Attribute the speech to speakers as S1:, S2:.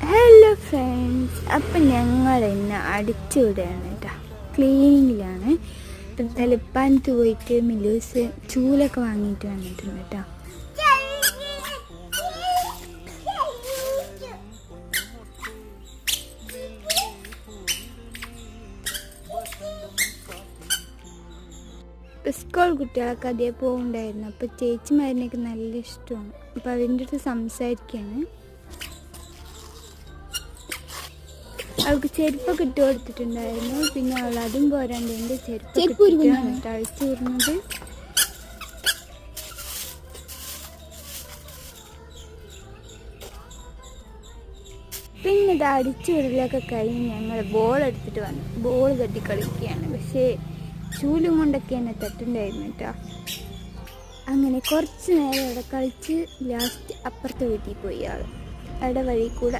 S1: Hello friends, അപ്പം ഞങ്ങൾ ഇന്ന് അടിച്ചു വിടുകയാണ് കേട്ടോ. ക്ലീനിങ്ങിലാണ്. ഇപ്പം തലപ്പാനത്ത് പോയിട്ട് മിലൂസ് ചൂലൊക്കെ വാങ്ങിയിട്ട് വന്നിട്ടുണ്ട് കേട്ടോ. സ്കൂൾ കുട്ടികളൊക്കെ അതേ പോകുന്നുണ്ടായിരുന്നു. അപ്പോൾ ചേച്ചിമാരിനൊക്കെ നല്ല ഇഷ്ടമാണ്. അപ്പോൾ അവരുടെ അടുത്ത് സംസാരിക്കുകയാണ്. അവൾക്ക് ചെരുപ്പൊക്കെ ഇട്ട് കൊടുത്തിട്ടുണ്ടായിരുന്നു. പിന്നെ അവൾ അതും പോരാണ്ട് എൻ്റെ ചെരുപ്പ് അഴിച്ചു വരുന്നത്. പിന്നെ ഇത് അടിച്ചു വിടലൊക്കെ കഴിഞ്ഞ് ഞങ്ങൾ ബോൾ എടുത്തിട്ട് വന്നു. ബോൾ തട്ടി കളിക്കുകയാണ്. പക്ഷേ ചൂലും കൊണ്ടൊക്കെ എന്നെ തട്ടുണ്ടായിരുന്നു കേട്ടോ. അങ്ങനെ കുറച്ച് നേരം അവിടെ കളിച്ച് ലാസ്റ്റ് അപ്പുറത്തെ വീട്ടിൽ പോയി. അവിടെ വഴി കൂടെ